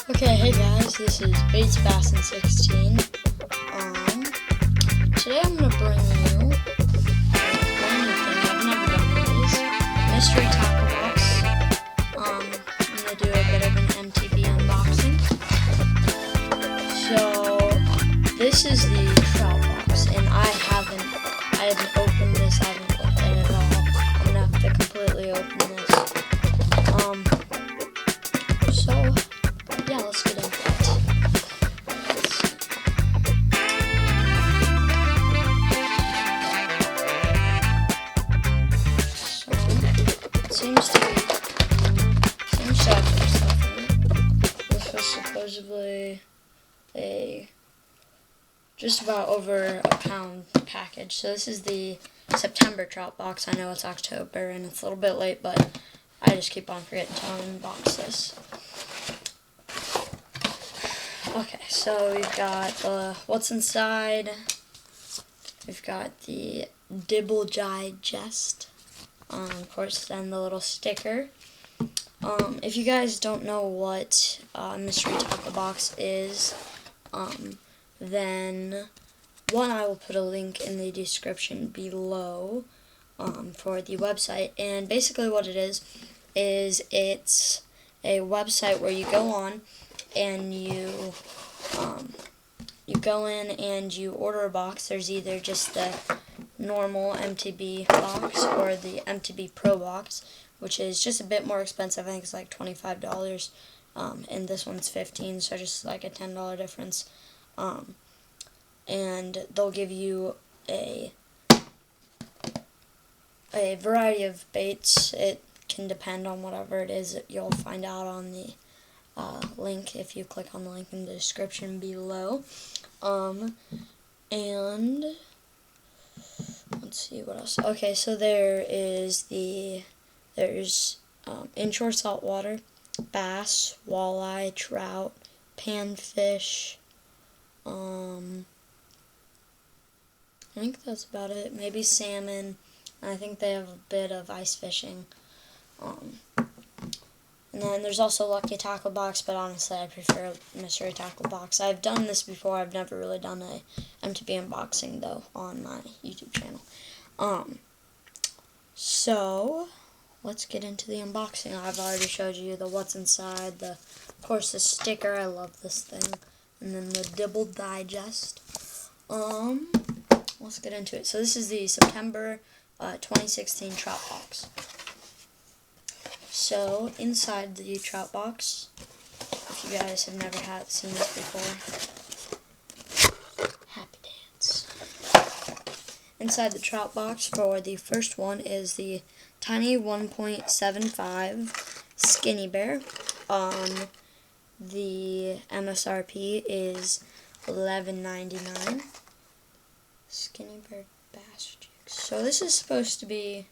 Okay, hey guys, this is Bates Bassin 16. Today I'm gonna bring you a brand new thing. I've never done these. Mystery tackle box. I'm gonna do a bit of an MTB unboxing. So this is the Trout box, and I haven't opened this. I haven't looked at it at all. I'm gonna have to completely open this. So yeah, let's get into it. So it seems to have some stuff in it. This was supposedly a just about over a pound package. So this is the September Trout box. I know it's October and it's a little bit late, but I just keep on forgetting to unbox this. Okay, so we've got what's inside. We've got the Dibble Digest. Of course, then the little sticker. If you guys don't know what Mystery Tackle Box is, then one, I will put a link in the description below for the website. And basically what it is it's a website where you go on and you go in and you order a box. There's either just the normal MTB box or the MTB Pro box, which is just a bit more expensive. I think it's like $25, and this one's $15, so just like a $10 difference. And they'll give you a variety of baits. It can depend on whatever it is that you'll find out on the link if you click on the link in the description below. And let's see what else. Okay, so there's inshore saltwater, bass, walleye, trout, panfish. I think that's about it. Maybe salmon. And I think they have a bit of ice fishing. And then there's also Lucky Tackle Box, but honestly I prefer Mystery Tackle Box. I've done this before. I've never really done a MTB unboxing though on my YouTube channel. So let's get into the unboxing. I've already showed you the what's inside, of course the sticker. I love this thing. And then the Dibble Digest. Let's get into it. So this is the September 2016 Trout box. So inside the Trout box, if you guys have never seen this before, happy dance. Inside the Trout box for the first one is the tiny 1.75 Skinny Bear. The MSRP is $11.99. Skinny Bear Bass Jig. So this is supposed to be,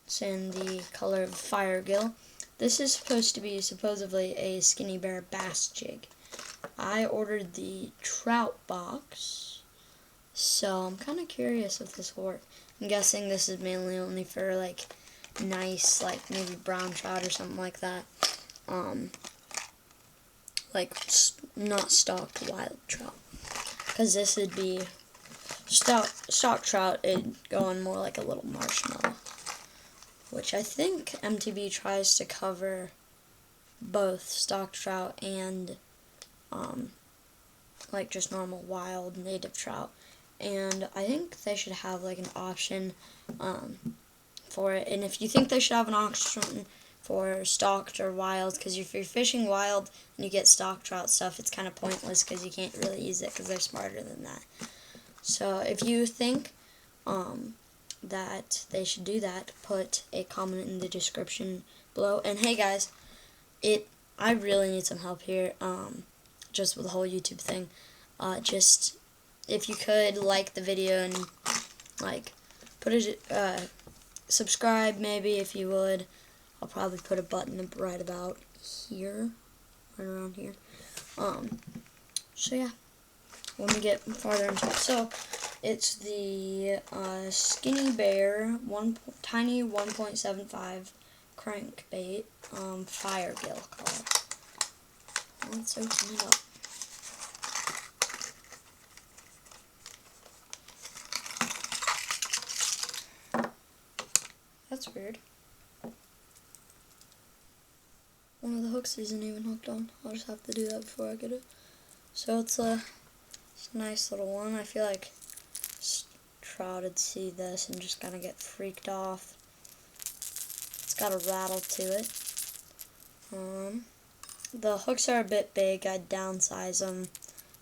it's in the color of Firegill. This is supposed to be supposedly a Skinny Bear Bass Jig. I ordered the Trout box, so I'm kind of curious if this will work. I'm guessing this is mainly only for like nice, like maybe brown trout or something like that. Like not stocked wild trout, because this would be stock trout. It'd go on more like a little marshmallow, which I think MTB tries to cover both stock trout and like just normal wild native trout. And I think they should have like an option for it. And if you think they should have an option for stocked or wild, because if you're fishing wild and you get stock trout stuff, it's kind of pointless because you can't really use it because they're smarter than that. So if you think that they should do that, put a comment in the description below. And hey guys, I really need some help here, just with the whole YouTube thing. Just if you could like the video and like put it, subscribe maybe if you would. I'll probably put a button right about here, right around here. So yeah, when we get farther into it. So it's the Skinny Bear tiny 1.75 crankbait, Firegill color. Let's open it up. That's weird. One of the hooks isn't even hooked on. I'll just have to do that before I get it. So it's a nice little one. I feel like Trout would see this and just kind of get freaked off. It's got a rattle to it. The hooks are a bit big. I'd downsize them.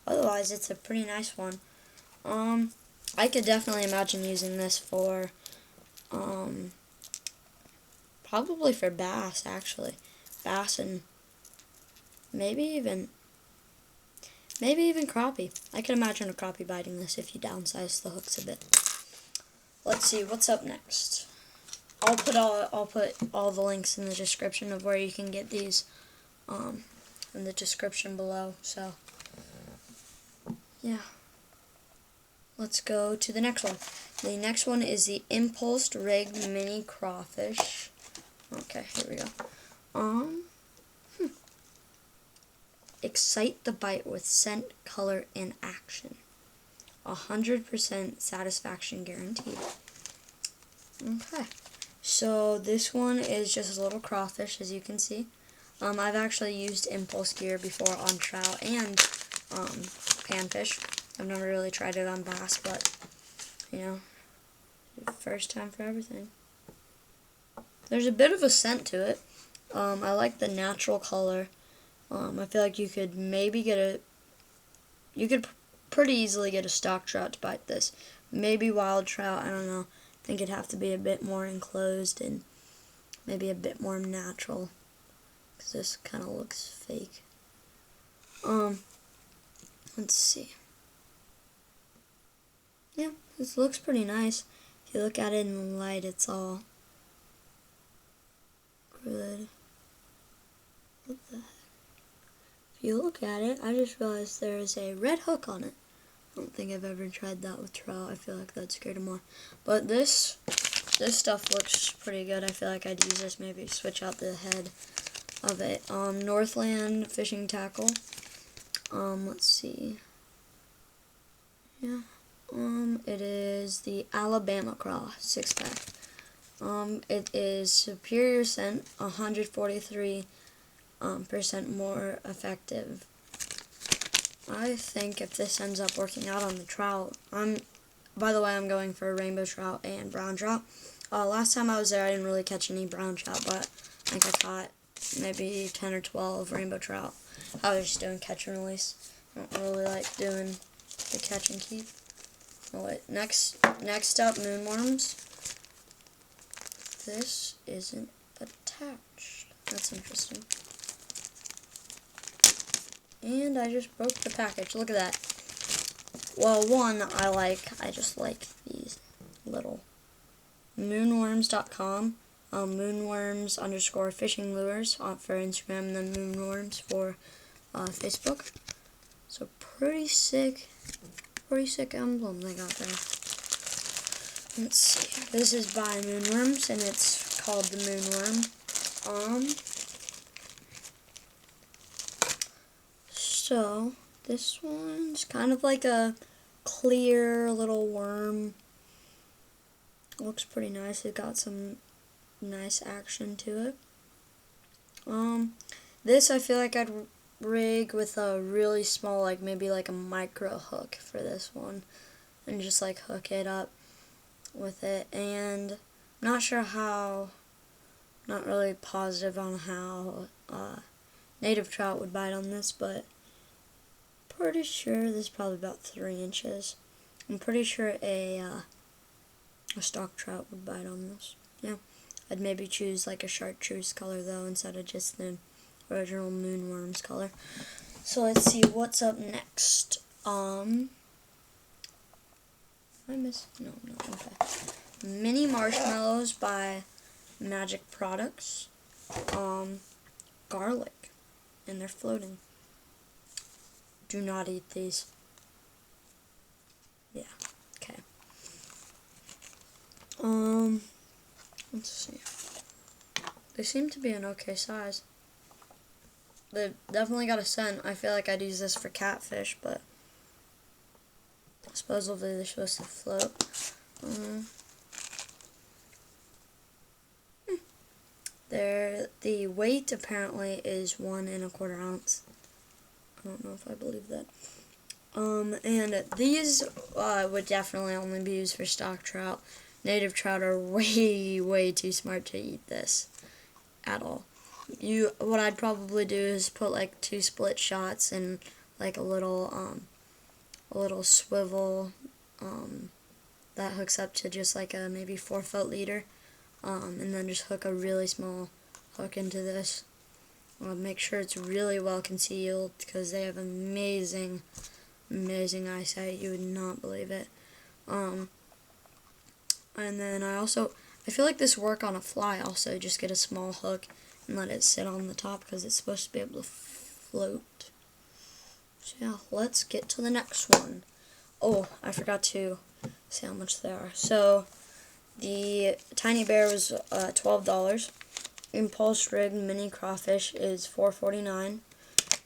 Otherwise, it's a pretty nice one. I could definitely imagine using this for, probably for bass, actually. Bass and maybe even crappie. I can imagine a crappie biting this if you downsize the hooks a bit. Let's see what's up next. I'll put all the links in the description of where you can get these in the description below. So yeah, let's go to the next one. The next one is the Impulse Rig Mini Crawfish. Okay, here we go. Excite the bite with scent, color, and action. 100% satisfaction guaranteed. Okay, so this one is just a little crawfish, as you can see. I've actually used Impulse gear before on trout and panfish. I've never really tried it on bass, but you know, first time for everything. There's a bit of a scent to it. I like the natural color. I feel like you could maybe pretty easily get a stock trout to bite this. Maybe wild trout, I don't know. I think it'd have to be a bit more enclosed and maybe a bit more natural, because this kind of looks fake. Let's see. Yeah, this looks pretty nice. If you look at it in the light, it's all good. What the heck? If you look at it, I just realized there is a red hook on it. I don't think I've ever tried that with trout. I feel like that scared them more. But this stuff looks pretty good. I feel like I'd use this, maybe switch out the head of it. Northland fishing tackle. Let's see. Yeah. It is the Alabama Craw 6-pack. It is superior scent, 143% more effective. I think if this ends up working out on the trout, by the way, I'm going for a rainbow trout and brown trout. Last time I was there, I didn't really catch any brown trout, but I think I caught maybe 10 or 12 rainbow trout. I was just doing catch and release. I don't really like doing the catch and keep. Oh wait, next up, moon worms. This isn't attached. That's interesting. And I just broke the package. Look at that. Well, one, I just like these little moonworms.com. Moonworms_fishing lures for Instagram, and then moonworms for Facebook. So pretty sick emblem they got there. Let's see. This is by Moonworms, and it's called the Moonworm. So this one's kind of like a clear little worm. Looks pretty nice. It got some nice action to it. This I feel like I'd rig with a really small, like maybe like a micro hook for this one, and just like hook it up with it. And I'm not sure how, not really positive on how native trout would bite on this, but pretty sure this is probably about 3 inches. I'm pretty sure a stock trout would bite on this. Yeah, I'd maybe choose like a chartreuse color though, instead of just the original Moonworms color. So let's see what's up next. I missed, no, okay. Mini Marshmallows by Magic Products. Garlic, and they're floating. Do not eat these. Yeah, okay. Let's see. They seem to be an okay size. They definitely got a scent. I feel like I'd use this for catfish, but supposedly they're supposed to float. The weight apparently is 1 1/4 ounce. I don't know if I believe that. And these would definitely only be used for stock trout. Native trout are way too smart to eat this at all. What I'd probably do is put like 2 split shots and like a little swivel that hooks up to just like a maybe 4-foot leader, and then just hook a really small hook into this. Make sure it's really well concealed because they have amazing eyesight. You would not believe it. And then I feel like this work on a fly also. Just get a small hook and let it sit on the top because it's supposed to be able to float. So yeah, let's get to the next one. Oh, I forgot to say how much they are. So the tiny bear was $12. Impulse rigged mini crawfish is $4.49.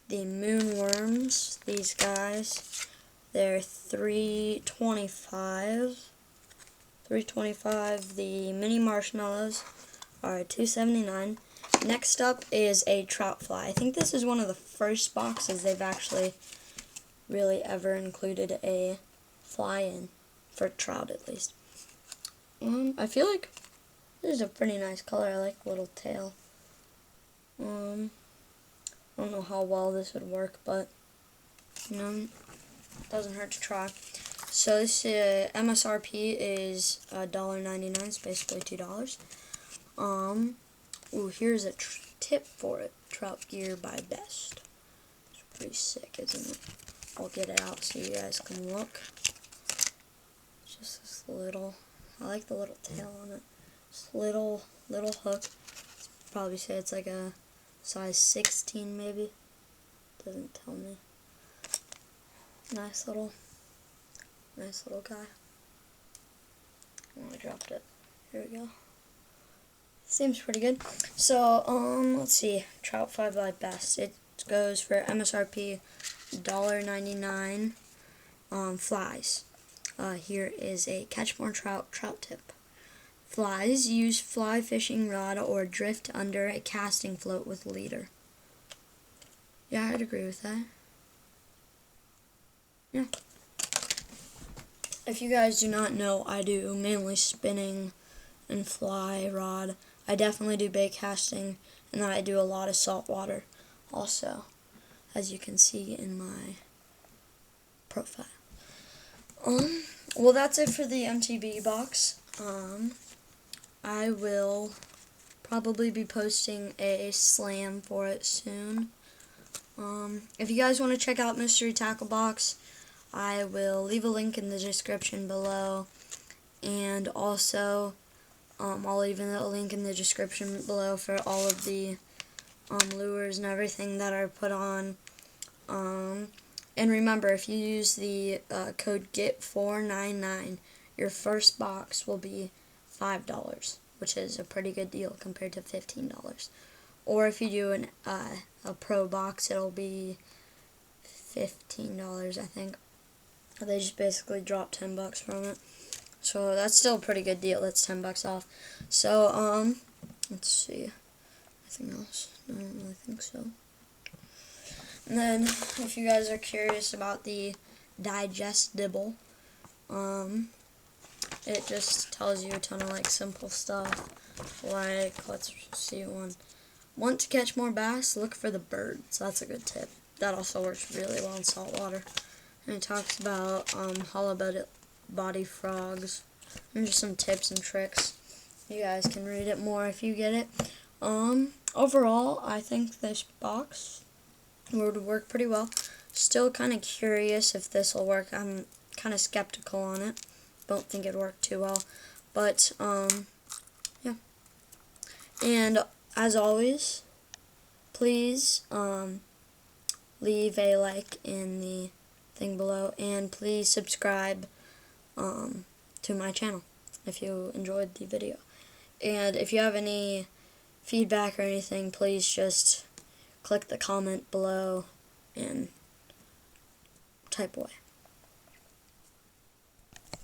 The Moone worms, these guys, they're $3.25. The mini marshmallows are $2.79. Next up is a trout fly. I think this is one of the first boxes they've actually really ever included a fly in, for trout at least. I feel like this is a pretty nice color. I like the little tail. I don't know how well this would work, but it doesn't hurt to try. So this MSRP is $1.99. It's basically $2. Ooh, here's a tip for it. Trout gear by Best. It's pretty sick, isn't it? I'll get it out so you guys can look. It's just this little. I like the little tail on it. This little hook. Probably say it's like a size 16 maybe. Doesn't tell me. Nice little guy. Oh, I dropped it. Here we go. Seems pretty good. So, let's see. Trout 5 by Best. It goes for MSRP $1.99. Flies. Here is a catch more trout tip. Flies, use fly fishing rod or drift under a casting float with leader. Yeah, I'd agree with that. Yeah. If you guys do not know, I do mainly spinning and fly rod. I definitely do bait casting, and then I do a lot of saltwater also, as you can see in my profile. Well, that's it for the MTB box. I will probably be posting a slam for it soon. If you guys want to check out Mystery Tackle Box, I will leave a link in the description below, and also I'll leave a link in the description below for all of the lures and everything that are put on. And remember, if you use the code GET499, your first box will be $5, which is a pretty good deal compared to $15. Or if you do a pro box, it'll be $15, I think. They just basically dropped $10 from it. So that's still a pretty good deal. That's $10 off. So, let's see. Anything else? No, I don't really think so. And then, if you guys are curious about the digestible, it just tells you a ton of like simple stuff. Like, let's see one. Want to catch more bass? Look for the birds. That's a good tip. That also works really well in saltwater. And it talks about hollow body frogs and just some tips and tricks. You guys can read it more if you get it. Overall, I think this box would work pretty well. Still kind of curious if this will work. I'm kind of skeptical on it. Don't think it'd work too well. But, yeah. And, as always, please, leave a like in the thing below. And please subscribe, to my channel if you enjoyed the video. And if you have any feedback or anything, please just click the comment below and type away.